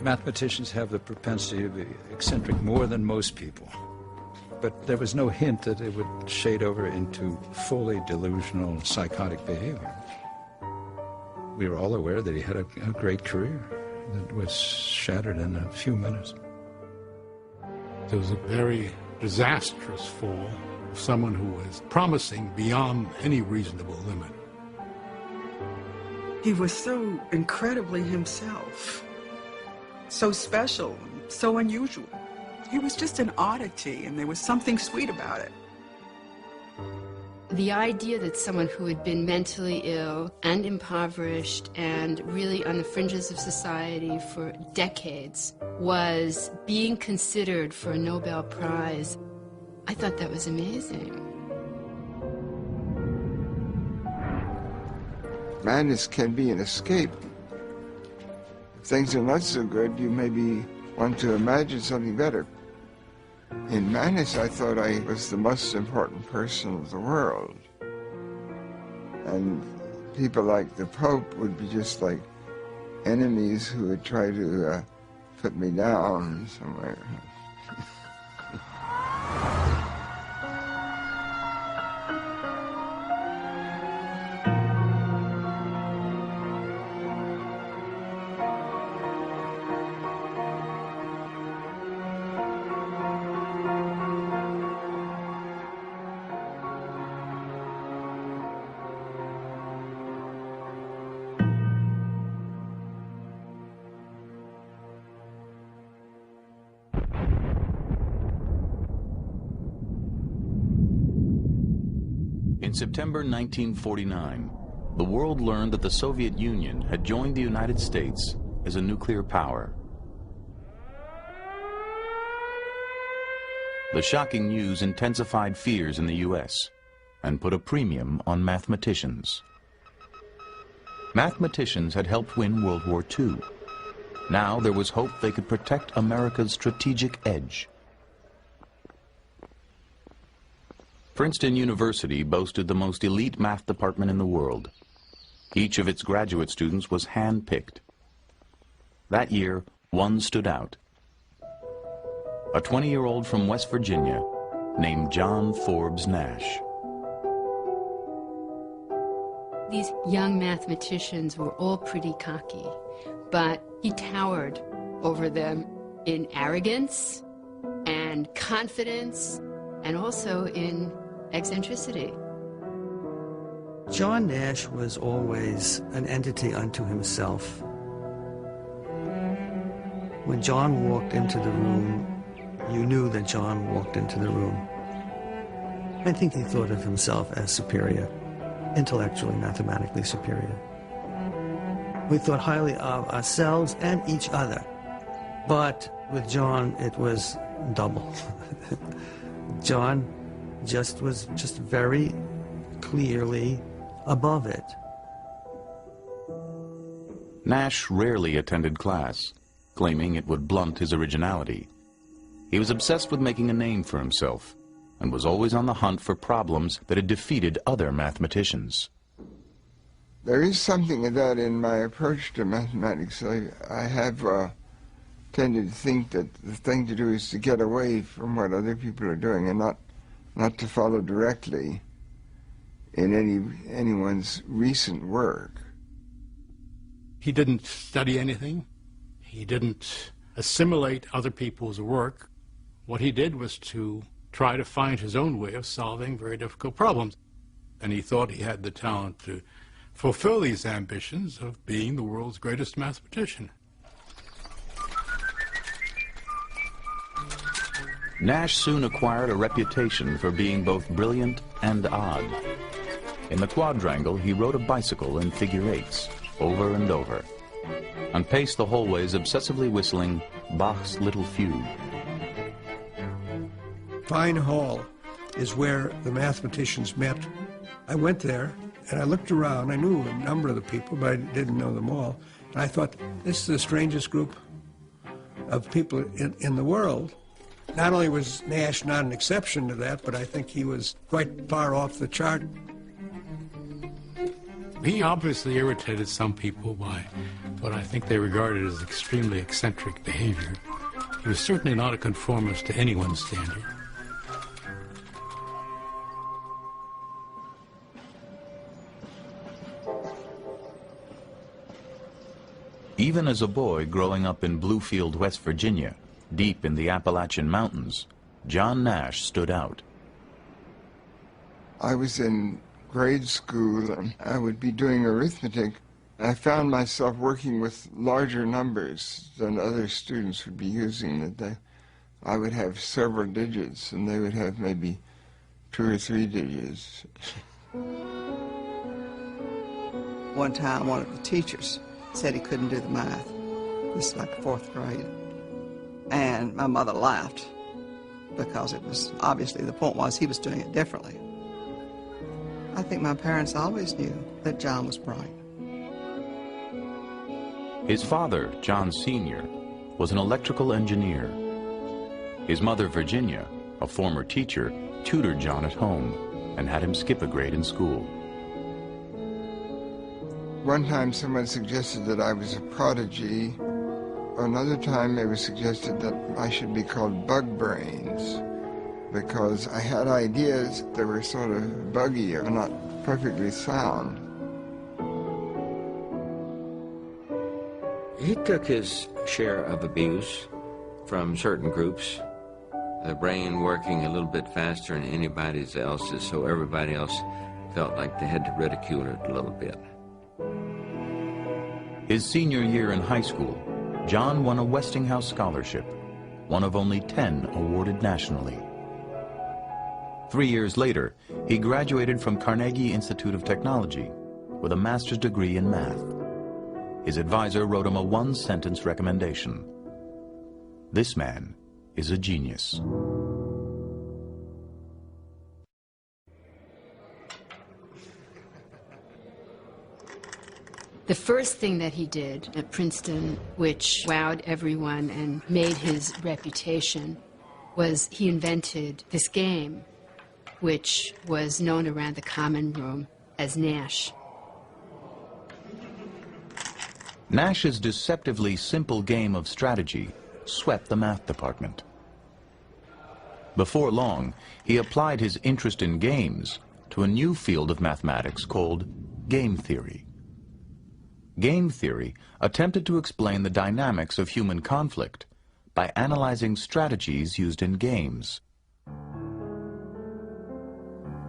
Mathematicians have the propensity to be eccentric more than most people. But there was no hint that it would shade over into fully delusional, psychotic behavior. We were all aware that he had a great career that was shattered in a few minutes. It was a very disastrous fall of someone who was promising beyond any reasonable limit. He was so incredibly himself, so special, so unusual. He was just an oddity, and there was something sweet about it. The idea that someone who had been mentally ill and impoverished and really on the fringes of society for decades was being considered for a Nobel Prize, I thought that was amazing. Madness can be an escape. If things are not so good, you maybe want to imagine something better. In madness, I thought I was the most important person of the world. And people like the Pope would be just like enemies who would try to put me down somewhere. In September 1949, the world learned that the Soviet Union had joined the United States as a nuclear power. The shocking news intensified fears in the U.S. and put a premium on mathematicians. Mathematicians had helped win World War II. Now there was hope they could protect America's strategic edge. Princeton University boasted the most elite math department in the world. Each of its graduate students was hand-picked. That year, one stood out. A 20-year-old from West Virginia named John Forbes Nash. These young mathematicians were all pretty cocky, but he towered over them in arrogance and confidence and also in eccentricity. John Nash was always an entity unto himself. When John walked into the room, you knew that John walked into the room. I think he thought of himself as superior, intellectually, mathematically superior. We thought highly of ourselves and each other, but with John it was double. John was just very clearly above it. Nash rarely attended class, claiming it would blunt his originality. He was obsessed with making a name for himself and was always on the hunt for problems that had defeated other mathematicians. There is something of that in my approach to mathematics. I have tended to think that the thing to do is to get away from what other people are doing and not to follow directly in anyone's recent work. He didn't study anything. He didn't assimilate other people's work. What he did was to try to find his own way of solving very difficult problems. And he thought he had the talent to fulfill these ambitions of being the world's greatest mathematician. Nash soon acquired a reputation for being both brilliant and odd. In the quadrangle, he rode a bicycle in figure eights, over and over, and paced the hallways obsessively whistling Bach's Little Fugue. Fine Hall is where the mathematicians met. I went there, and I looked around. I knew a number of the people, but I didn't know them all. And I thought, this is the strangest group of people in the world. Not only was Nash not an exception to that, but I think he was quite far off the chart. He obviously irritated some people by what I think they regarded as extremely eccentric behavior. He was certainly not a conformist to anyone's standard. Even as a boy growing up in Bluefield, West Virginia, deep in the Appalachian Mountains, John Nash stood out. I was in grade school and I would be doing arithmetic. I found myself working with larger numbers than other students would be using. I would have several digits and they would have maybe 2 or 3 digits. One time, one of the teachers said he couldn't do the math. This is like 4th grade. And my mother laughed because it was obviously the point was he was doing it differently. I think my parents always knew that John was bright. His father, John Sr., was an electrical engineer. His mother, Virginia, a former teacher, tutored John at home and had him skip a grade in school. One time someone suggested that I was a prodigy. Another time it was suggested that I should be called Bug Brains because I had ideas that were sort of buggy or not perfectly sound. He took his share of abuse from certain groups, the brain working a little bit faster than anybody else's, so everybody else felt like they had to ridicule it a little bit. His senior year in high school, John won a Westinghouse scholarship, one of only 10 awarded nationally. 3 years later, he graduated from Carnegie Institute of Technology with a master's degree in math. His advisor wrote him a 1-sentence recommendation. This man is a genius. The first thing that he did at Princeton, which wowed everyone and made his reputation, was he invented this game, which was known around the common room as Nash. Nash's deceptively simple game of strategy swept the math department. Before long, he applied his interest in games to a new field of mathematics called game theory. Game theory attempted to explain the dynamics of human conflict by analyzing strategies used in games.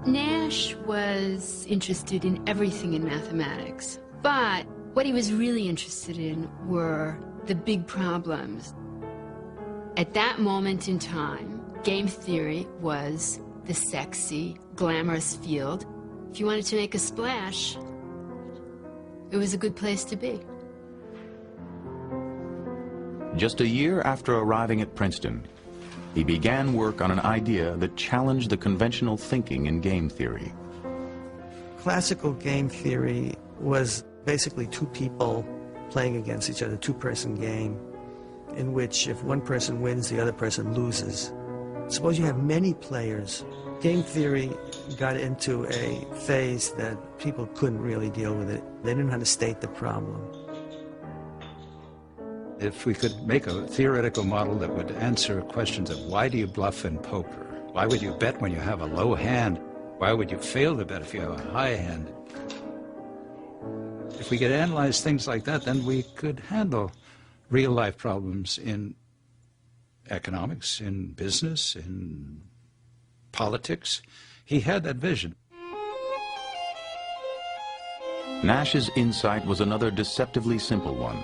Nash was interested in everything in mathematics, but what he was really interested in were the big problems. At that moment in time, game theory was the sexy, glamorous field. If you wanted to make a splash, it was a good place to be. Just a year after arriving at Princeton, he began work on an idea that challenged the conventional thinking in game theory. Classical game theory was basically 2 people playing against each other, 2-person game, in which if one person wins, the other person loses. Suppose you have many players. Game theory got into a phase that people couldn't really deal with it. They didn't know how to state the problem. If we could make a theoretical model that would answer questions of why do you bluff in poker? Why would you bet when you have a low hand? Why would you fail to bet if you have a high hand? If we could analyze things like that, then we could handle real-life problems in economics, in business, in politics. He had that vision. Nash's insight was another deceptively simple one.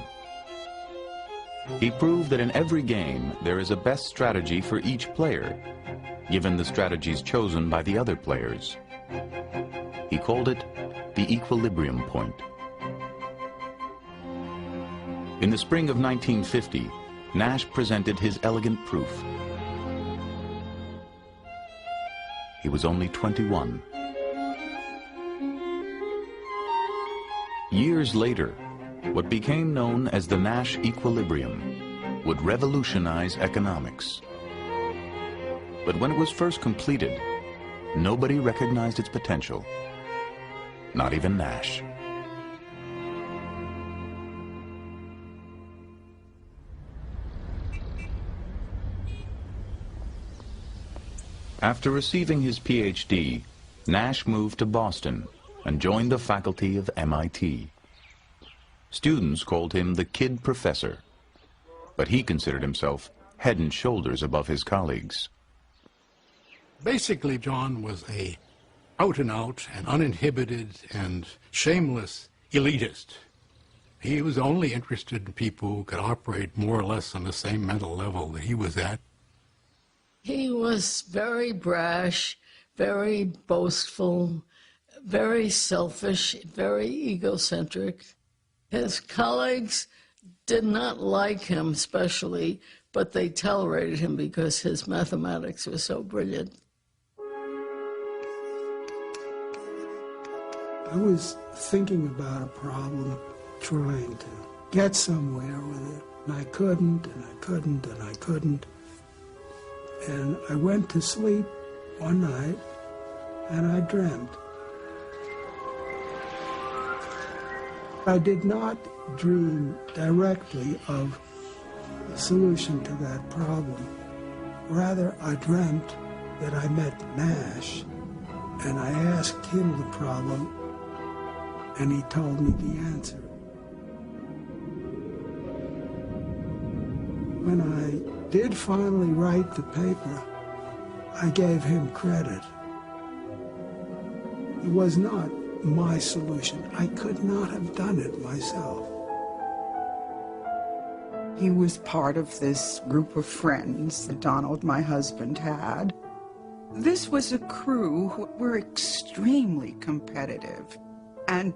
He proved that in every game there is a best strategy for each player, given the strategies chosen by the other players. He called it the equilibrium point. In the spring of 1950, Nash presented his elegant proof. He was only 21. Years later, what became known as the Nash equilibrium would revolutionize economics. But when it was first completed, nobody recognized its potential, not even Nash. After receiving his Ph.D., Nash moved to Boston and joined the faculty of MIT. Students called him the Kid Professor, but he considered himself head and shoulders above his colleagues. Basically, John was a out-and-out and uninhibited and shameless elitist. He was only interested in people who could operate more or less on the same mental level that he was at. He was very brash, very boastful, very selfish, very egocentric. His colleagues did not like him especially, but they tolerated him because his mathematics was so brilliant. I was thinking about a problem, trying to get somewhere with it, and I couldn't, and I couldn't, and I couldn't. And I went to sleep one night, and I dreamt. I did not dream directly of a solution to that problem. Rather, I dreamt that I met Nash, and I asked him the problem, and he told me the answer. When I did finally write the paper, I gave him credit. It was not my solution. I could not have done it myself. He was part of this group of friends that Donald, my husband, had. This was a crew who were extremely competitive, and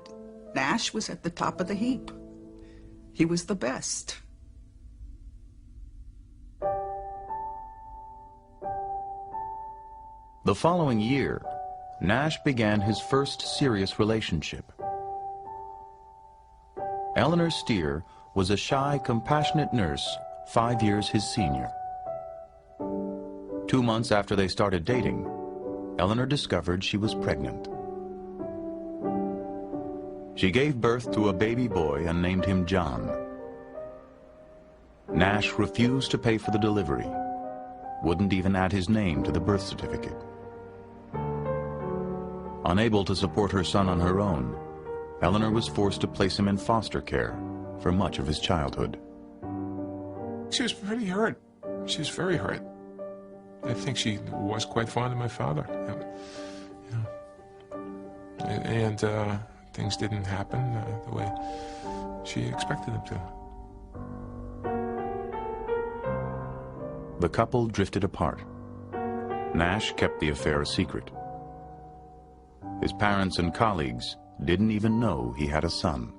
Nash was at the top of the heap. He was the best. The following year, Nash began his first serious relationship. Eleanor Steer was a shy, compassionate nurse 5 years his senior. 2 months after they started dating, Eleanor discovered she was pregnant. She gave birth to a baby boy and named him John. Nash refused to pay for the delivery, wouldn't even add his name to the birth certificate. Unable to support her son on her own, Eleanor was forced to place him in foster care for much of his childhood. She was pretty hurt. She was very hurt. I think she was quite fond of my father. And things didn't happen the way she expected them to. The couple drifted apart. Nash kept the affair a secret. His parents and colleagues didn't even know he had a son.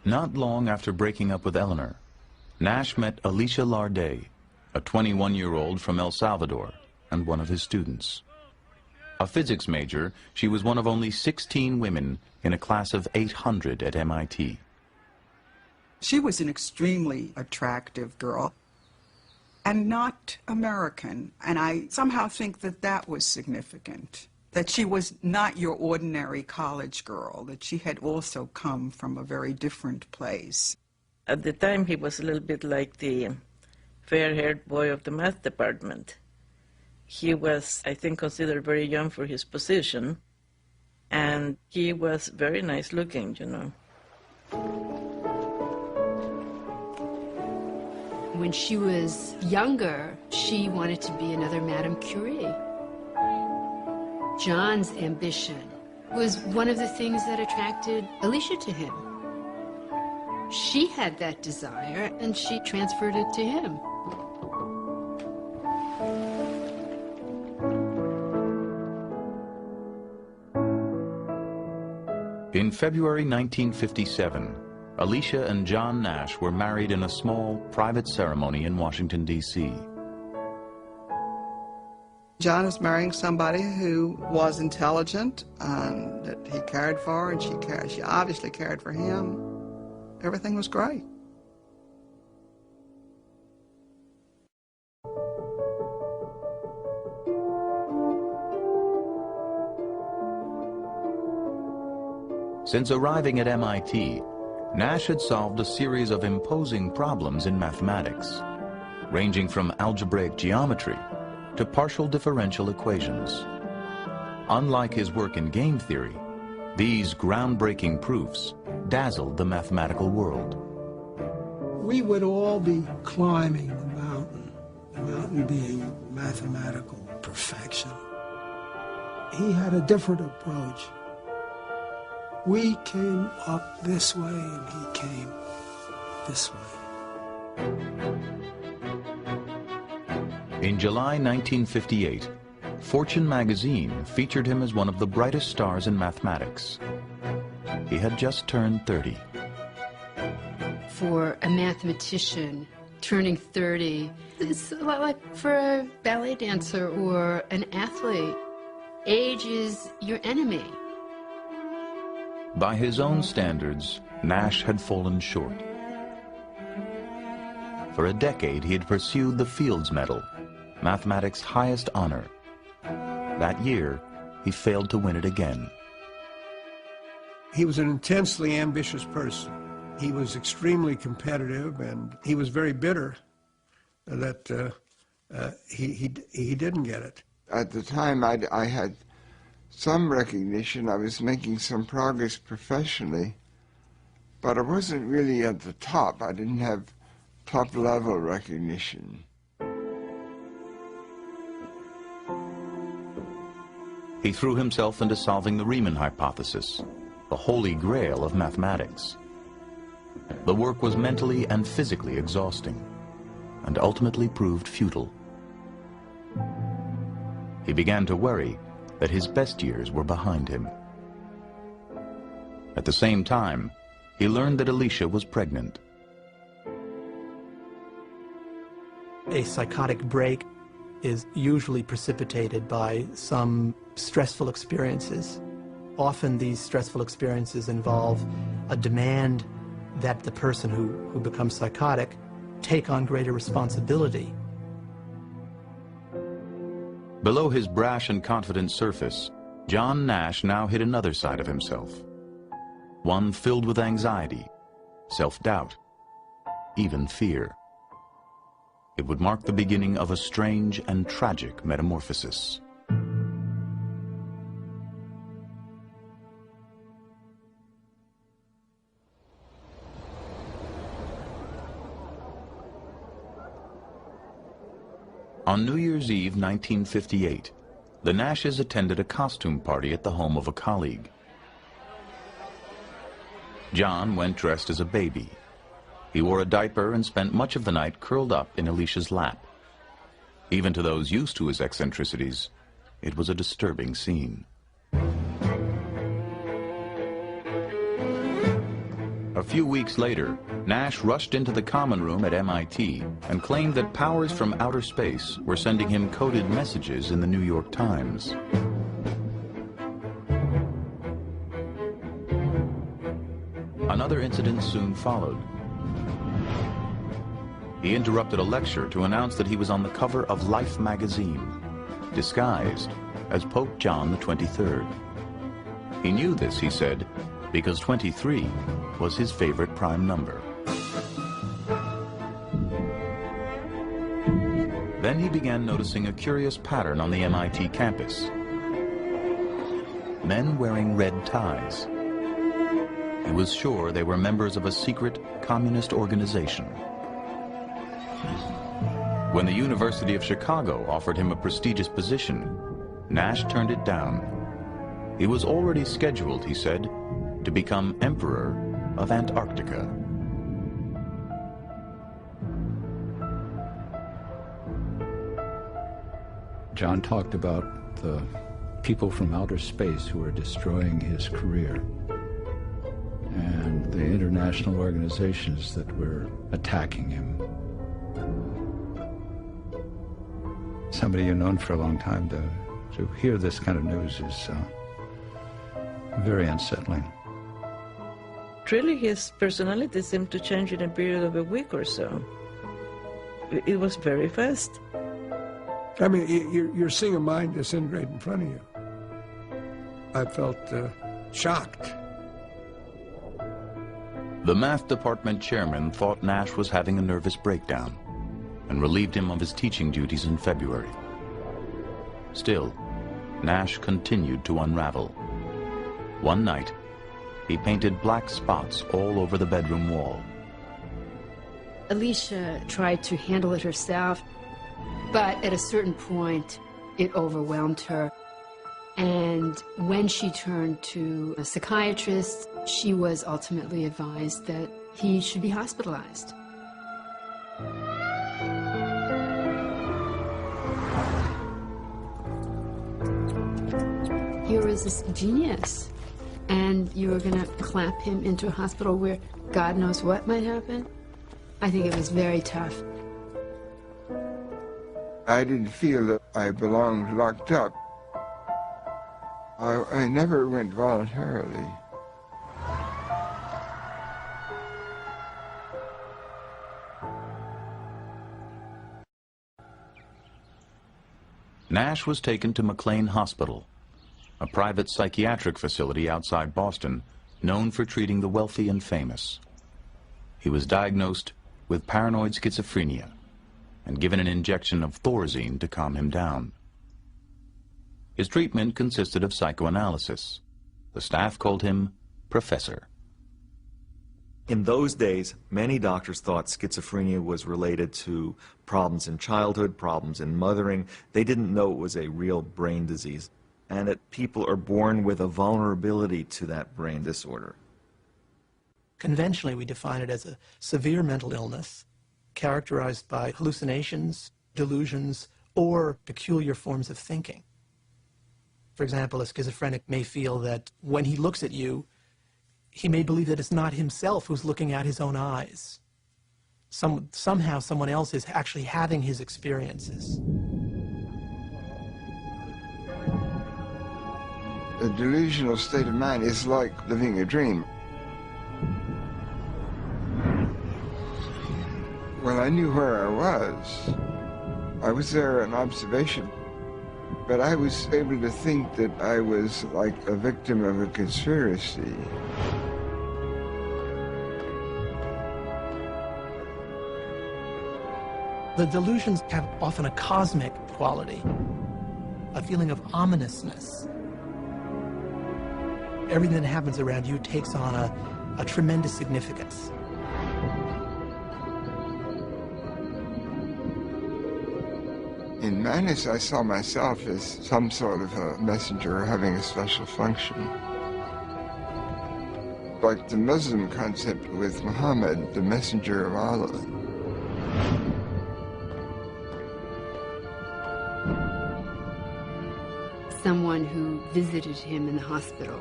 Not long after breaking up with Eleanor, Nash met Alicia Larday, a 21-year-old from El Salvador and one of his students. A physics major, she was one of only 16 women in a class of 800 at MIT. She was an extremely attractive girl and not American, and I somehow think that that was significant, that she was not your ordinary college girl, that she had also come from a very different place. At the time, he was a little bit like the fair-haired boy of the math department. He was, I think, considered very young for his position, and he was very nice looking, you know. When she was younger, she wanted to be another Madame Curie. John's ambition was one of the things that attracted Alicia to him. She had that desire, and she transferred it to him. In February 1957, Alicia and John Nash were married in a small, private ceremony in Washington, D.C. John is marrying somebody who was intelligent and that he cared for, and she obviously cared for him. Everything was great. Since arriving at MIT, Nash had solved a series of imposing problems in mathematics, ranging from algebraic geometry to partial differential equations. Unlike his work in game theory, these groundbreaking proofs dazzled the mathematical world. We would all be climbing the mountain being mathematical perfection. He had a different approach. We came up this way and he came this way. In July 1958, Fortune magazine featured him as one of the brightest stars in mathematics. He had just turned 30. For a mathematician, turning 30, it's a lot like for a ballet dancer or an athlete. Age is your enemy. By his own standards, Nash had fallen short. For a decade, he had pursued the Fields Medal, mathematics' highest honor. That year, he failed to win it again. He was an intensely ambitious person. He was extremely competitive, and he was very bitter that he didn't get it. At the time, I had some recognition. I was making some progress professionally, but I wasn't really at the top. I didn't have top-level recognition. He threw himself into solving the Riemann hypothesis, the holy grail of mathematics. The work was mentally and physically exhausting, and ultimately proved futile. He began to worry that his best years were behind him. At the same time, he learned that Alicia was pregnant. A psychotic break is usually precipitated by some stressful experiences. Often these stressful experiences involve a demand that the person who becomes psychotic take on greater responsibility. Below his brash and confident surface, John Nash now hid another side of himself. One filled with anxiety, self-doubt, even fear. It would mark the beginning of a strange and tragic metamorphosis. On New Year's Eve 1958, the Nashes attended a costume party at the home of a colleague. John went dressed as a baby. He wore a diaper and spent much of the night curled up in Alicia's lap. Even to those used to his eccentricities, it was a disturbing scene. A few weeks later, Nash rushed into the common room at MIT and claimed that powers from outer space were sending him coded messages in the New York Times. Another incident soon followed. He interrupted a lecture to announce that he was on the cover of Life magazine, disguised as Pope John XXIII. He knew this, he said, because 23 was his favorite prime number. Then he began noticing a curious pattern on the MIT campus. Men wearing red ties. He was sure they were members of a secret communist organization. When the University of Chicago offered him a prestigious position, Nash turned it down. He was already scheduled, he said, to become Emperor of Antarctica. John talked about the people from outer space who were destroying his career and the international organizations that were attacking him. Somebody you've known for a long time, to hear this kind of news is very unsettling. Really, his personality seemed to change in a period of a week or so. It was very fast. I mean, you're seeing a mind disintegrate in front of you. I felt shocked The math department chairman thought Nash was having a nervous breakdown and relieved him of his teaching duties in February. Still, Nash continued to unravel. One night, he painted black spots all over the bedroom wall. Alicia tried to handle it herself, but at a certain point, it overwhelmed her. And when she turned to a psychiatrist, she was ultimately advised that he should be hospitalized. Here was this genius, and you were going to clap him into a hospital where God knows what might happen? I think it was very tough. I didn't feel that I belonged locked up. I never went voluntarily. Nash was taken to McLean Hospital, a private psychiatric facility outside Boston known for treating the wealthy and famous. He was diagnosed with paranoid schizophrenia and given an injection of Thorazine to calm him down. His treatment consisted of psychoanalysis. The staff called him Professor. In those days, many doctors thought schizophrenia was related to problems in childhood, problems in mothering. They didn't know it was a real brain disease, and that people are born with a vulnerability to that brain disorder. Conventionally, we define it as a severe mental illness characterized by hallucinations, delusions, or peculiar forms of thinking. For example, a schizophrenic may feel that when he looks at you, he may believe that it's not himself who's looking at his own eyes. Somehow someone else is actually having his experiences. A delusional state of mind is like living a dream. Well, I knew where I was. I was there in observation, but I was able to think that I was like a victim of a conspiracy. The delusions have often a cosmic quality, a feeling of ominousness. Everything that happens around you takes on a tremendous significance. In madness, I saw myself as some sort of a messenger having a special function. Like the Muslim concept with Muhammad, the messenger of Allah. Someone who visited him in the hospital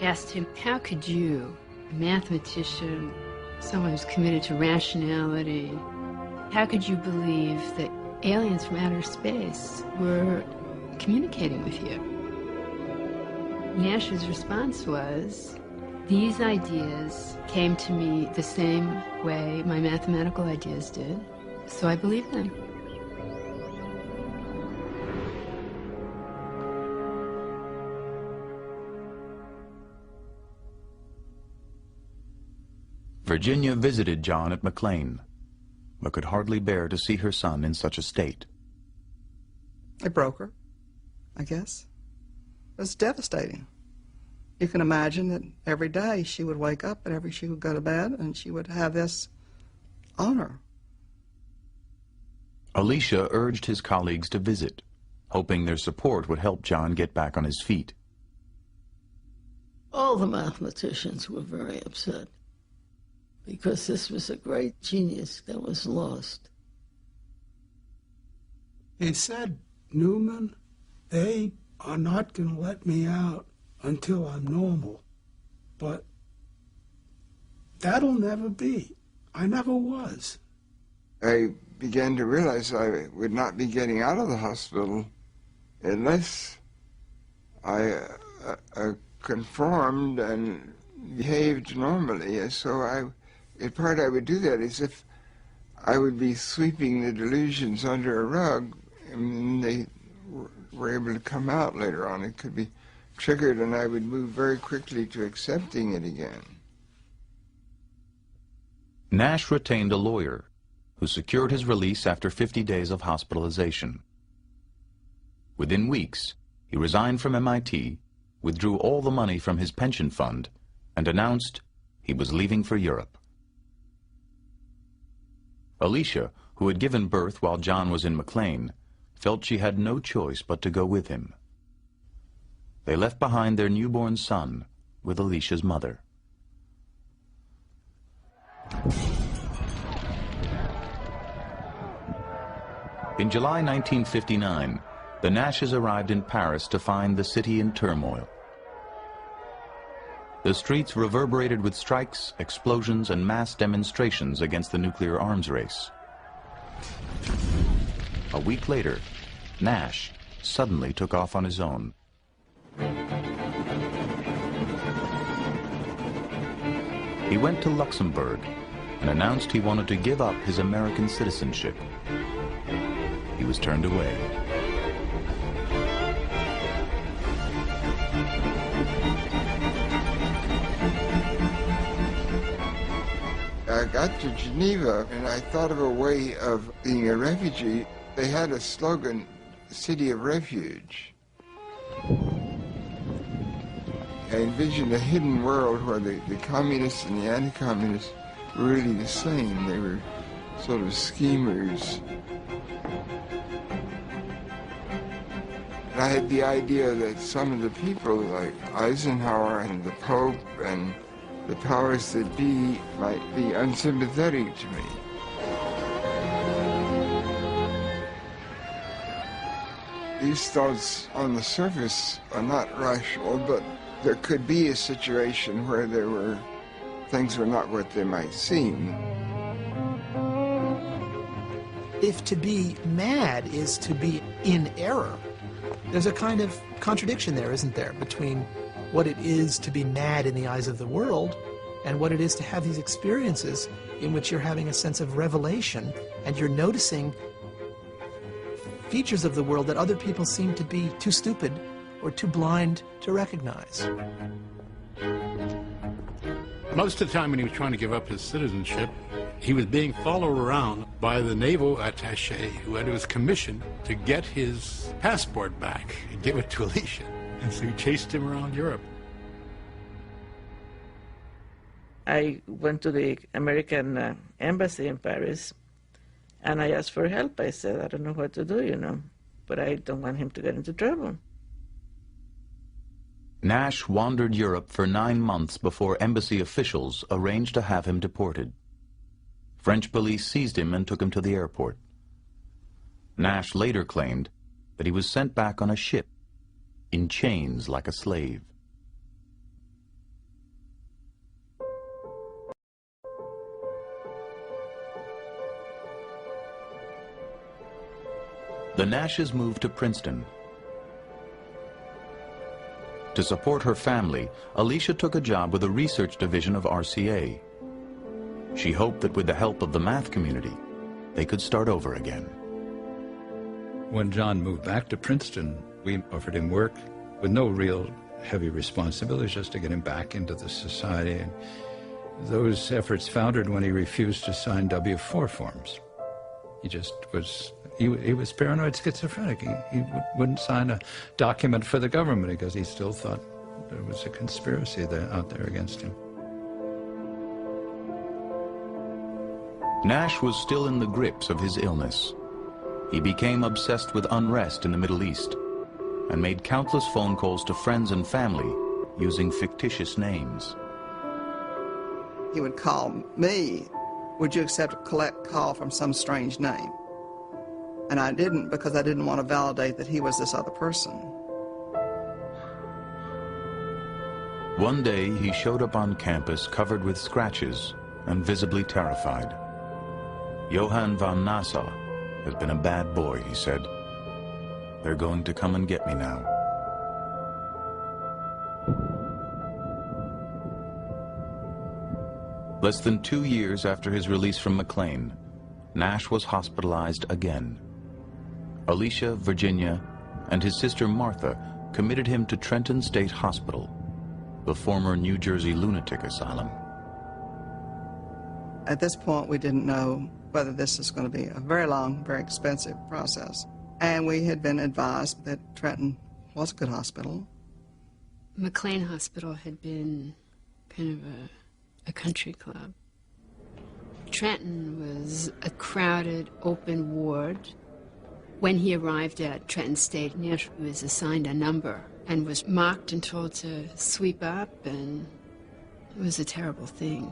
asked him, how could you, a mathematician, someone who's committed to rationality, how could you believe that aliens from outer space were communicating with you? Nash's response was, these ideas came to me the same way my mathematical ideas did, so I believe them. Virginia visited John at McLean, but could hardly bear to see her son in such a state. It broke her, I guess. It was devastating. You can imagine that every day she would wake up and she would go to bed and she would have this on her. Alicia urged his colleagues to visit, hoping their support would help John get back on his feet. All the mathematicians were very upset because this was a great genius that was lost. They said, Newman, they are not going to let me out until I'm normal. But that'll never be. I never was. I began to realize I would not be getting out of the hospital unless I conformed and behaved normally. And so in part I would do that as if I would be sweeping the delusions under a rug, and they were able to come out later on. It could be triggered, and I would move very quickly to accepting it again. Nash retained a lawyer who secured his release after 50 days of hospitalization. Within weeks, he resigned from MIT, withdrew all the money from his pension fund, and announced he was leaving for Europe. Alicia, who had given birth while John was in McLean, felt she had no choice but to go with him. They left behind their newborn son with Alicia's mother. In July 1959, the Nashes arrived in Paris to find the city in turmoil. The streets reverberated with strikes, explosions, and mass demonstrations against the nuclear arms race. A week later, Nash suddenly took off on his own. He went to Luxembourg and announced he wanted to give up his American citizenship. He was turned away. I got to Geneva and I thought of a way of being a refugee. They had a slogan, City of Refuge. I envisioned a hidden world where the communists and the anti-communists were really the same. They were sort of schemers. And I had the idea that some of the people, like Eisenhower and the Pope and the powers that be, might be unsympathetic to me. These thoughts on the surface are not rational, but there could be a situation where things were not what they might seem. If to be mad is to be in error, there's a kind of contradiction there, isn't there, between what it is to be mad in the eyes of the world and what it is to have these experiences in which you're having a sense of revelation and you're noticing features of the world that other people seem to be too stupid or too blind to recognize. Most of the time when he was trying to give up his citizenship, he was being followed around by the naval attaché who had was commissioned to get his passport back and give it to Alicia. And so he chased him around Europe. I went to the American embassy in Paris, and I asked for help. I said, I don't know what to do, but I don't want him to get into trouble. Nash wandered Europe for 9 months before embassy officials arranged to have him deported. French police seized him and took him to the airport. Nash later claimed that he was sent back on a ship, in chains like a slave. The Nashes moved to Princeton. To support her family, Alicia took a job with a research division of RCA. She hoped that with the help of the math community, they could start over again. When John moved back to Princeton, we offered him work with no real heavy responsibilities, just to get him back into the society. And those efforts foundered when he refused to sign W-4 forms. He just was, he was paranoid schizophrenic. He wouldn't sign a document for the government because he still thought there was a conspiracy out there against him. Nash was still in the grips of his illness. He became obsessed with unrest in the Middle East and made countless phone calls to friends and family using fictitious names. He would call me, would you accept a collect call from some strange name? And I didn't, because I didn't want to validate that he was this other person. One day he showed up on campus covered with scratches and visibly terrified. Johann von Nassau has been a bad boy, he said. They're going to come and get me now. Less than 2 years after his release from McLean, Nash was hospitalized again. Alicia, Virginia, and his sister Martha committed him to Trenton State Hospital, the former New Jersey lunatic asylum. At this point, we didn't know whether this was going to be a very long, very expensive process. And we had been advised that Trenton was a good hospital. McLean Hospital had been kind of a country club. Trenton was a crowded, open ward. When he arrived at Trenton State, Nash was assigned a number and was marked and told to sweep up, and it was a terrible thing.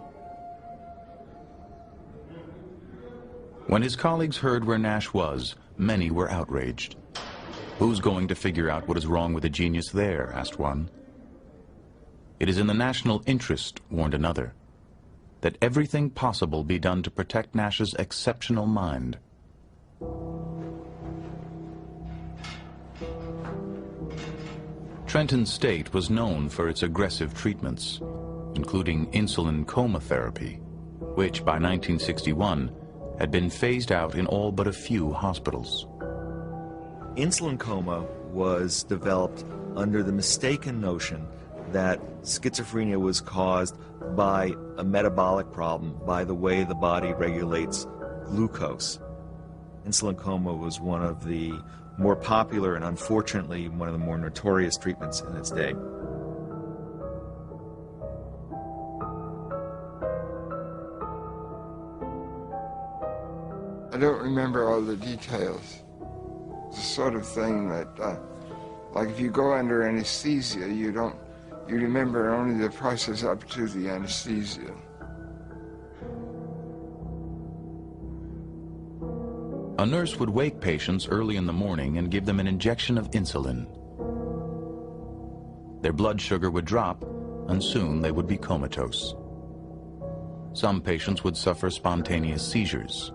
When his colleagues heard where Nash was, many were outraged. "Who's going to figure out what is wrong with a genius there?" asked one. "It is in the national interest," warned another, "that everything possible be done to protect Nash's exceptional mind." Trenton State was known for its aggressive treatments, including insulin coma therapy, which by 1961 had been phased out in all but a few hospitals. Insulin coma was developed under the mistaken notion that schizophrenia was caused by a metabolic problem, by the way the body regulates glucose. Insulin coma was one of the more popular and unfortunately one of the more notorious treatments in its day. I don't remember all the details. It's the sort of thing that, like if you go under anesthesia, you remember only the process up to the anesthesia. A nurse would wake patients early in the morning and give them an injection of insulin. Their blood sugar would drop, and soon they would be comatose. Some patients would suffer spontaneous seizures.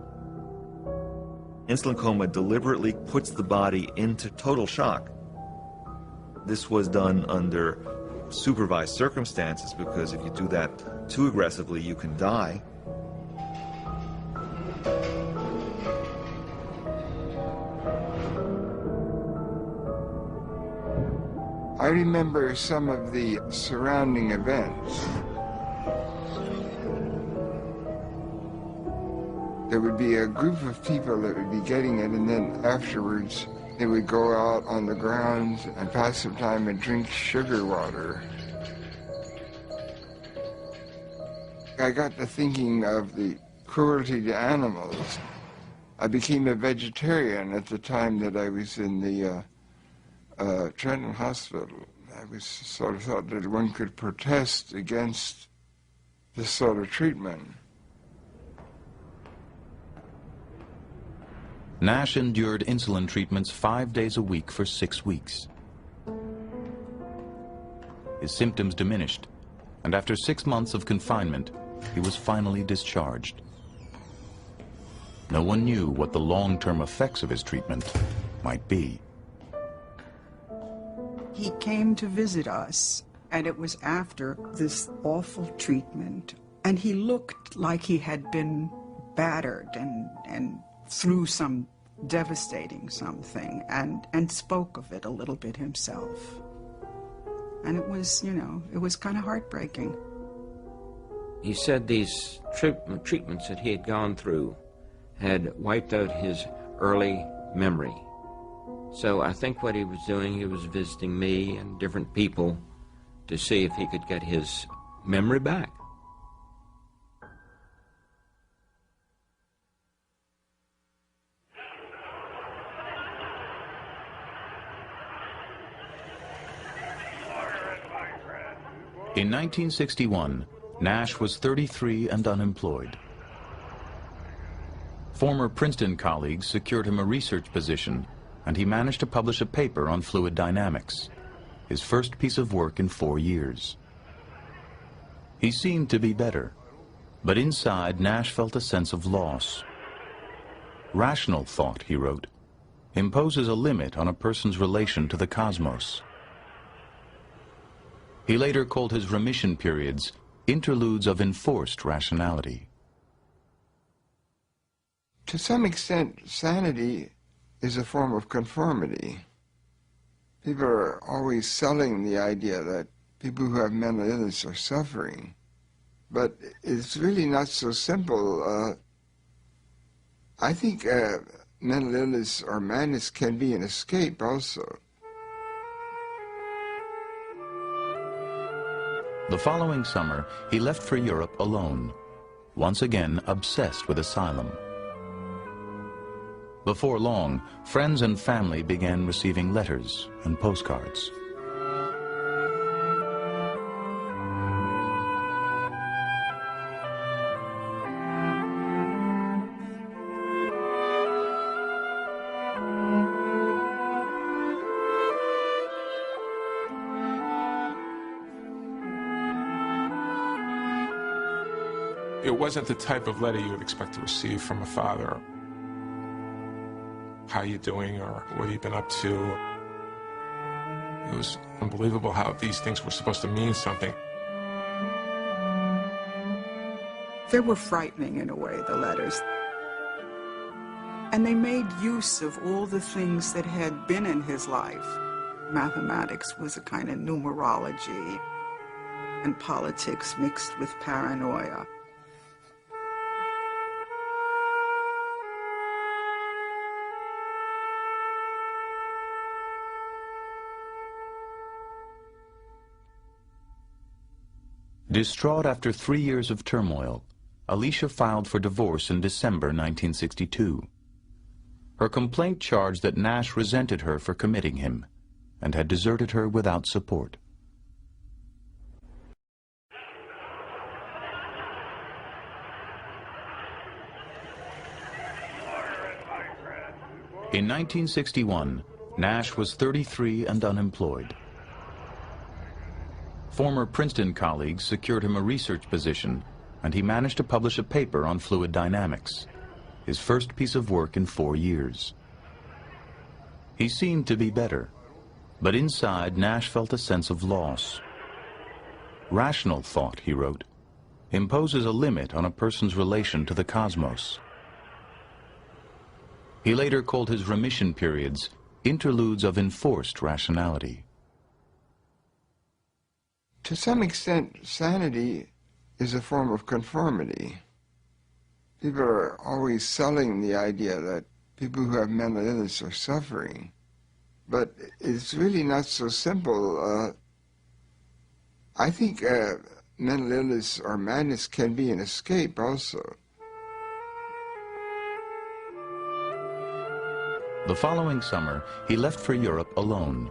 Insulin coma deliberately puts the body into total shock. This was done under supervised circumstances, because if you do that too aggressively, you can die. I remember some of the surrounding events. There would be a group of people that would be getting it, and then afterwards they would go out on the grounds and pass some time and drink sugar water. I got to thinking of the cruelty to animals. I became a vegetarian at the time that I was in the Trenton Hospital. I was sort of thought that one could protest against this sort of treatment. Nash endured insulin treatments 5 days a week for 6 weeks. His symptoms diminished, and after 6 months of confinement, he was finally discharged. No one knew what the long-term effects of his treatment might be. He came to visit us, and it was after this awful treatment, and he looked like he had been battered and through some devastating something, and spoke of it a little bit himself. And it was, it was kind of heartbreaking. He said these treatments that he had gone through had wiped out his early memory. So I think what he was doing, he was visiting me and different people to see if he could get his memory back. In 1961, Nash was 33 and unemployed. Former Princeton colleagues secured him a research position, and he managed to publish a paper on fluid dynamics, his first piece of work in 4 years. He seemed to be better, but inside Nash felt a sense of loss. Rational thought, he wrote, imposes a limit on a person's relation to the cosmos. He later called his remission periods interludes of enforced rationality. To some extent, sanity is a form of conformity. People are always selling the idea that people who have mental illness are suffering. But it's really not so simple. I think mental illness or madness can be an escape also. The following summer, he left for Europe alone, once again obsessed with asylum. Before long, friends and family began receiving letters and postcards. It wasn't the type of letter you would expect to receive from a father. How you doing, or what have you been up to? It was unbelievable how these things were supposed to mean something. They were frightening in a way, the letters. And they made use of all the things that had been in his life. Mathematics was a kind of numerology, and politics mixed with paranoia. Distraught after 3 years of turmoil, Alicia filed for divorce in December 1962. Her complaint charged that Nash resented her for committing him and had deserted her without support. In 1961, Nash was 33 and unemployed. Former Princeton colleagues secured him a research position, and he managed to publish a paper on fluid dynamics, his first piece of work in 4 years. He seemed to be better, but inside Nash felt a sense of loss. Rational thought, he wrote, imposes a limit on a person's relation to the cosmos. He later called his remission periods interludes of enforced rationality. To some extent, sanity is a form of conformity. People are always selling the idea that people who have mental illness are suffering. But it's really not so simple. I think mental illness or madness can be an escape also. The following summer, he left for Europe alone,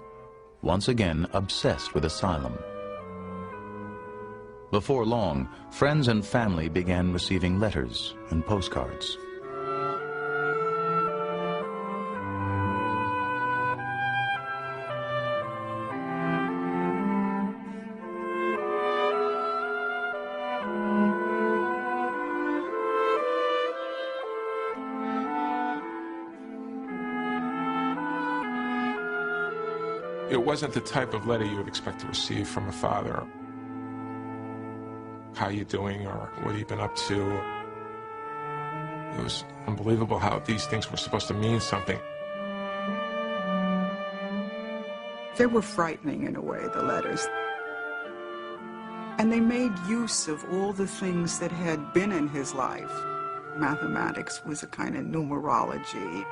once again obsessed with asylum. Before long, friends and family began receiving letters and postcards. It wasn't the type of letter you would expect to receive from a father. How you doing, or what have you been up to? It was unbelievable how these things were supposed to mean something. They were frightening in a way, the letters. And they made use of all the things that had been in his life. Mathematics was a kind of numerology,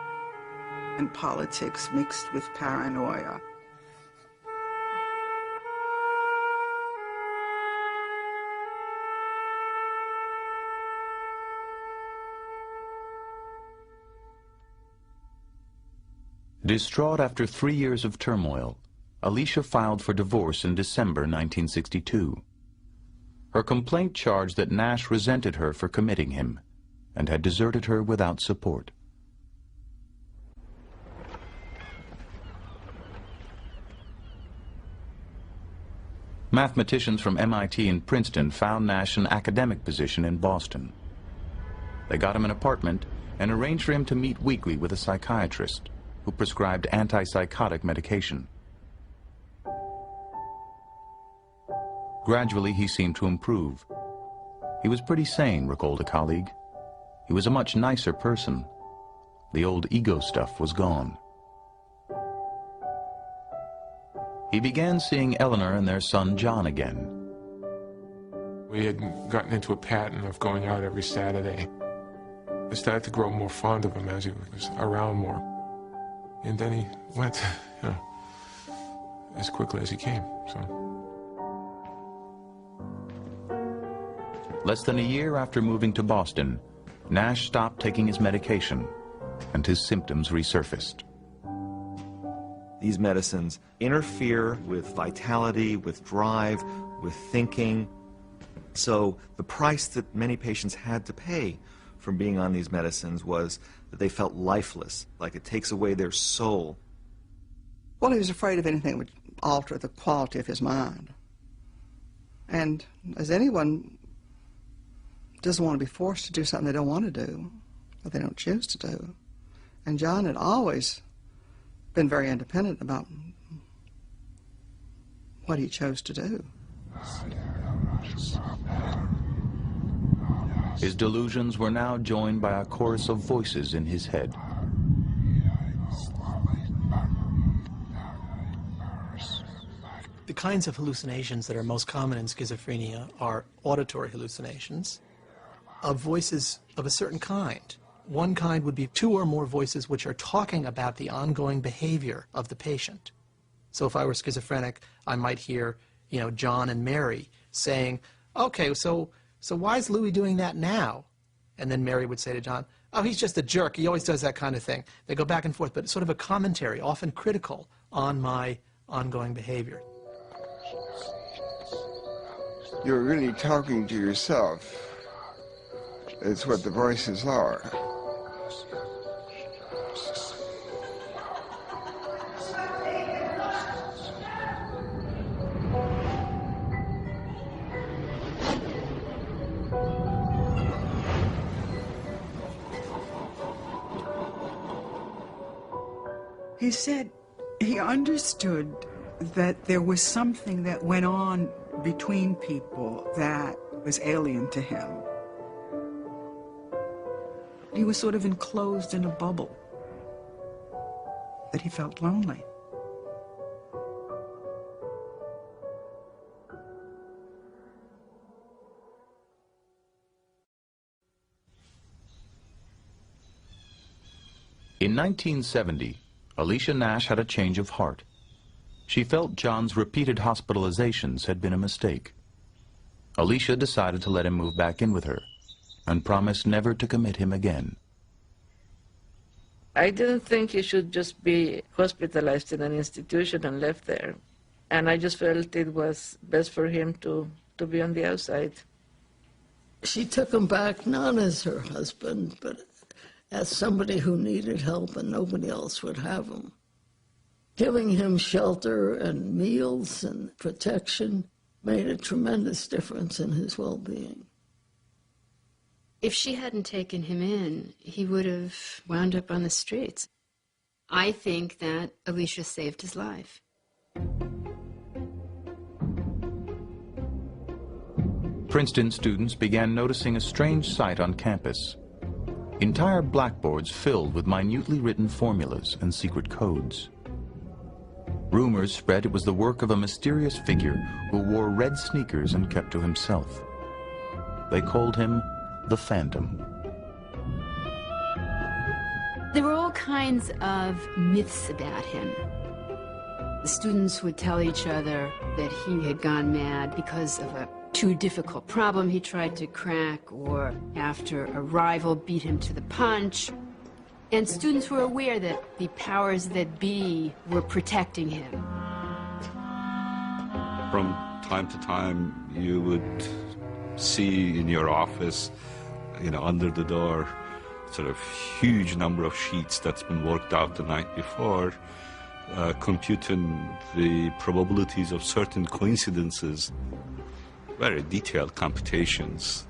and politics mixed with paranoia. Distraught after 3 years of turmoil, Alicia filed for divorce in December 1962. Her complaint charged that Nash resented her for committing him and had deserted her without support. Mathematicians from MIT and Princeton found Nash an academic position in Boston. They got him an apartment and arranged for him to meet weekly with a psychiatrist who prescribed antipsychotic medication. Gradually, he seemed to improve. He was pretty sane, recalled a colleague. He was a much nicer person. The old ego stuff was gone. He began seeing Eleanor and their son John again. We had gotten into a pattern of going out every Saturday. I started to grow more fond of him as he was around more. And then he went, you know, as quickly as he came, so. Less than a year after moving to Boston, Nash stopped taking his medication, and his symptoms resurfaced. These medicines interfere with vitality, with drive, with thinking. So the price that many patients had to pay from being on these medicines was that they felt lifeless, like it takes away their soul. Well, he was afraid of anything that would alter the quality of his mind. And as anyone doesn't want to be forced to do something they don't want to do, or they don't choose to do. And John had always been very independent about what he chose to do. His delusions were now joined by a chorus of voices in his head. The kinds of hallucinations that are most common in schizophrenia are auditory hallucinations of voices of a certain kind. One kind would be two or more voices which are talking about the ongoing behavior of the patient. So if I were schizophrenic, I might hear, you know, John and Mary saying, okay, so why is Louis doing that now? And then Mary would say to John, oh, he's just a jerk. He always does that kind of thing. They go back and forth, but it's sort of a commentary, often critical, on my ongoing behavior. You're really talking to yourself. It's what the voices are. He said he understood that there was something that went on between people that was alien to him. He was sort of enclosed in a bubble, that he felt lonely. In 1970, Alicia Nash had a change of heart. She felt John's repeated hospitalizations had been a mistake. Alicia decided to let him move back in with her and promised never to commit him again. I didn't think he should just be hospitalized in an institution and left there. And I just felt it was best for him to be on the outside. She took him back not as her husband, but as somebody who needed help and nobody else would have him. Giving him shelter and meals and protection made a tremendous difference in his well-being. If she hadn't taken him in, he would have wound up on the streets. I think that Alicia saved his life. Princeton students began noticing a strange sight on campus. Entire blackboards filled with minutely written formulas and secret codes. Rumors spread it was the work of a mysterious figure who wore red sneakers and kept to himself. They called him the Phantom. There were all kinds of myths about him. The students would tell each other that he had gone mad because of a too difficult problem he tried to crack, or after a rival beat him to the punch. And students were aware that the powers that be were protecting him. From time to time, you would see in your office, under the door, sort of huge number of sheets that's been worked out the night before, computing the probabilities of certain coincidences, very detailed computations.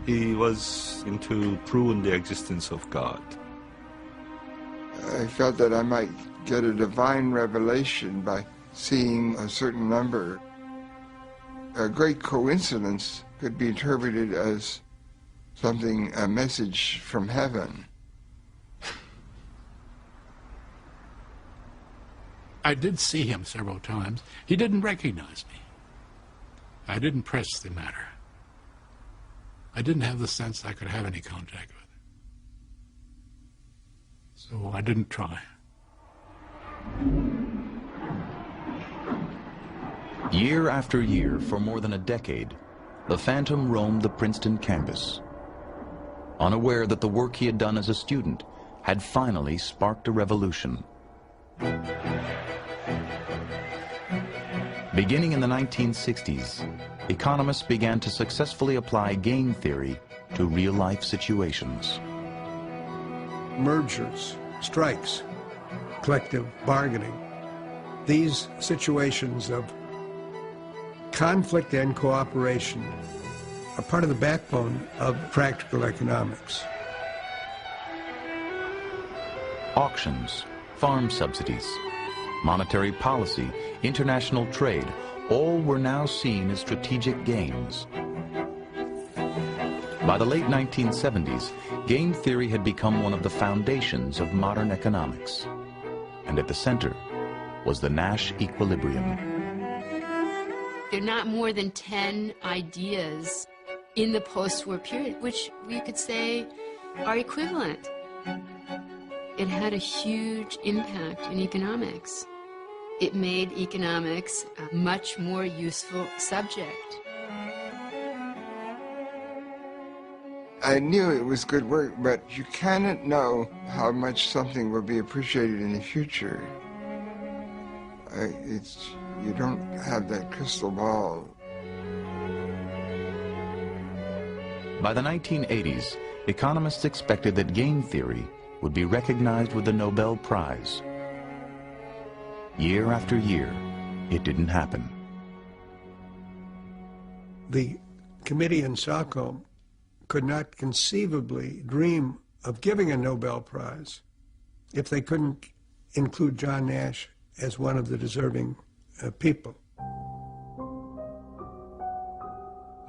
He was into proving the existence of God. I felt that I might get a divine revelation by seeing a certain number. A great coincidence could be interpreted as something, a message from heaven. I did see him several times. He didn't recognize me. I didn't press the matter. I didn't have the sense I could have any contact with it. So I didn't try. Year after year, for more than a decade, the Phantom roamed the Princeton campus, unaware that the work he had done as a student had finally sparked a revolution. Beginning in the 1960s, economists began to successfully apply game theory to real-life situations. Mergers, strikes, collective bargaining, these situations of conflict and cooperation are part of the backbone of practical economics. Auctions, farm subsidies, monetary policy, international trade, all were now seen as strategic games. By the late 1970s, game theory had become one of the foundations of modern economics. And at the center was the Nash equilibrium. There are not more than 10 ideas in the post-war period, which we could say are equivalent. It had a huge impact in economics. It made economics a much more useful subject. I knew it was good work, but you cannot know how much something will be appreciated in the future. You don't have that crystal ball. By the 1980s, economists expected that game theory would be recognized with the Nobel Prize. Year after year, it didn't happen. The committee in Stockholm could not conceivably dream of giving a Nobel Prize if they couldn't include John Nash as one of the deserving people.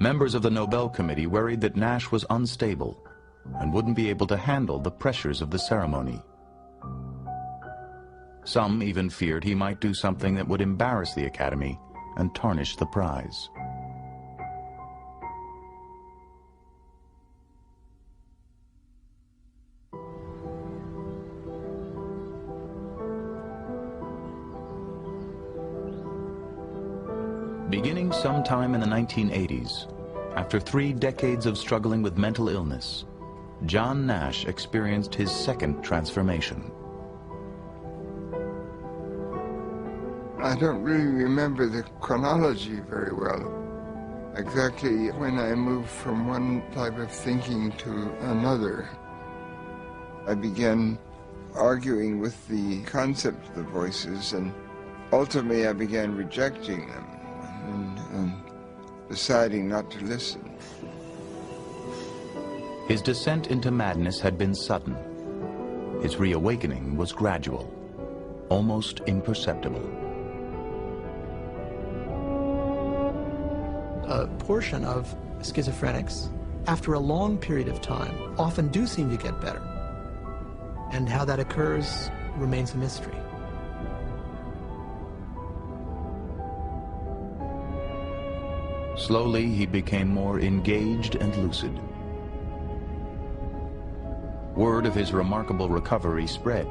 Members of the Nobel Committee worried that Nash was unstable and wouldn't be able to handle the pressures of the ceremony. Some even feared he might do something that would embarrass the Academy and tarnish the prize. Beginning sometime in the 1980s, after 3 decades of struggling with mental illness, John Nash experienced his second transformation. I don't really remember the chronology very well. Exactly when I moved from one type of thinking to another. I began arguing with the concept of the voices, and ultimately I began rejecting them and deciding not to listen. His descent into madness had been sudden. His reawakening was gradual, almost imperceptible. A portion of schizophrenics, after a long period of time, often do seem to get better. And how that occurs remains a mystery. Slowly, he became more engaged and lucid. Word of his remarkable recovery spread.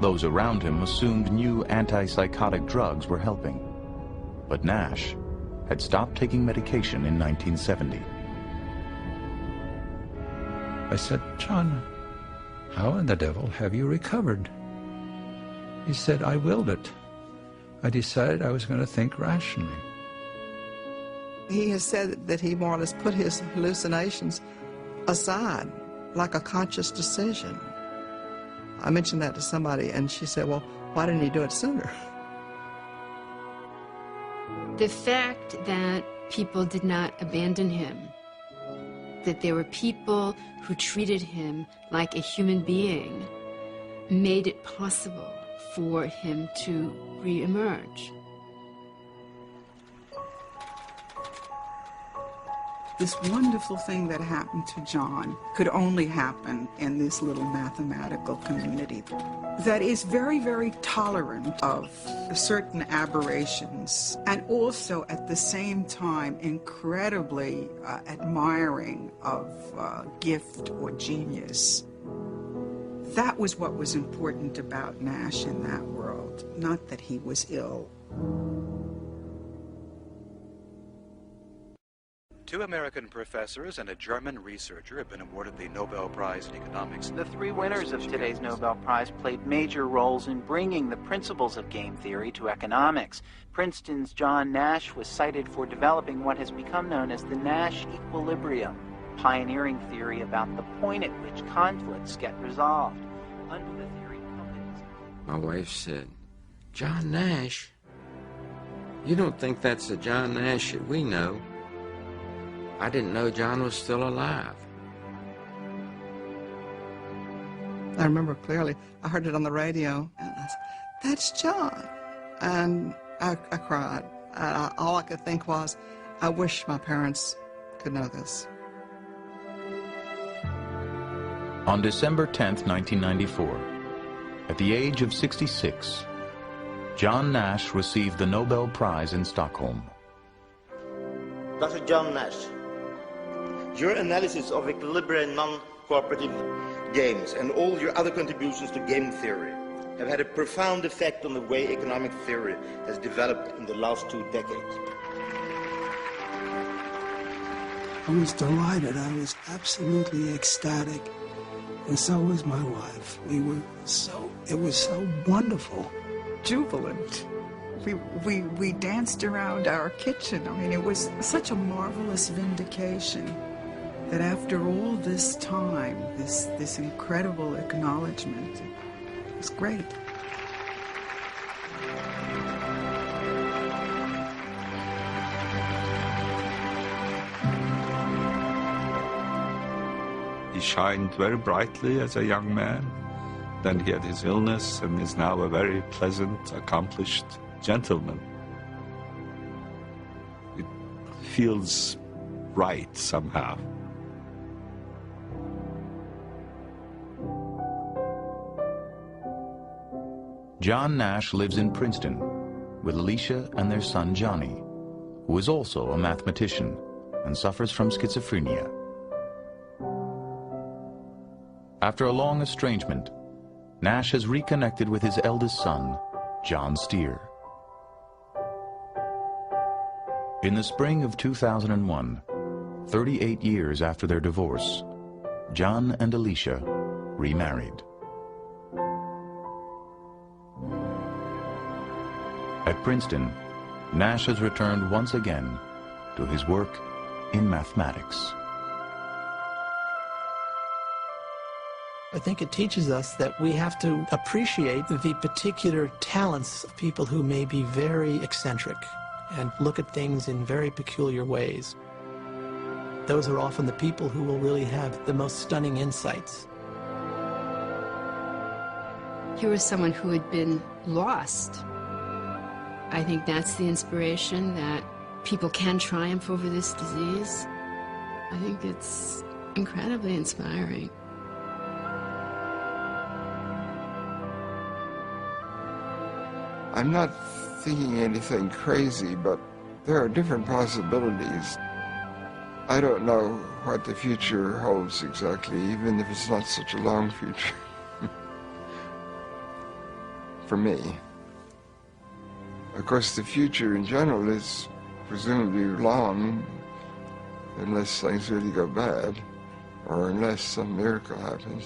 Those around him assumed new antipsychotic drugs were helping. But Nash had stopped taking medication in 1970. I said, "John, how in the devil have you recovered?" He said, "I willed it. I decided I was going to think rationally." He has said that he more or less put his hallucinations aside, like a conscious decision. I mentioned that to somebody, and she said, "Well, why didn't he do it sooner?" The fact that people did not abandon him, that there were people who treated him like a human being, made it possible for him to re-emerge. This wonderful thing that happened to John could only happen in this little mathematical community that is very, very tolerant of certain aberrations and also at the same time incredibly admiring of gift or genius. That was what was important about Nash in that world, not that he was ill. 2 American professors and a German researcher have been awarded the Nobel Prize in Economics. The 3 winners of today's Nobel Prize played major roles in bringing the principles of game theory to economics. Princeton's John Nash was cited for developing what has become known as the Nash equilibrium, pioneering theory about the point at which conflicts get resolved. Under the theory, companies... My wife said, "John Nash? You don't think that's the John Nash that we know?" I didn't know John was still alive. I remember clearly, I heard it on the radio, and I said, "That's John." And I cried. All I could think was, I wish my parents could know this. On December 10th, 1994, at the age of 66, John Nash received the Nobel Prize in Stockholm. Dr. John Nash, your analysis of equilibrium non-cooperative games and all your other contributions to game theory have had a profound effect on the way economic theory has developed in the last 2 decades. I was delighted. I was absolutely ecstatic. And so was my wife. It was so wonderful. Jubilant. We danced around our kitchen. I mean, it was such a marvelous vindication that after all this time, this incredible acknowledgement, it was great. He shined very brightly as a young man. Then he had his illness and is now a very pleasant, accomplished gentleman. It feels right somehow. John Nash lives in Princeton with Alicia and their son Johnny, who is also a mathematician and suffers from schizophrenia. After a long estrangement, Nash has reconnected with his eldest son, John Steer. In the spring of 2001, 38 years after their divorce, John and Alicia remarried. At Princeton, Nash has returned once again to his work in mathematics. I think it teaches us that we have to appreciate the particular talents of people who may be very eccentric and look at things in very peculiar ways. Those are often the people who will really have the most stunning insights. Here was someone who had been lost. I think that's the inspiration, that people can triumph over this disease. I think it's incredibly inspiring. I'm not thinking anything crazy, but there are different possibilities. I don't know what the future holds exactly, even if it's not such a long future. For me. Of course, the future in general is presumably long, unless things really go bad, or unless some miracle happens.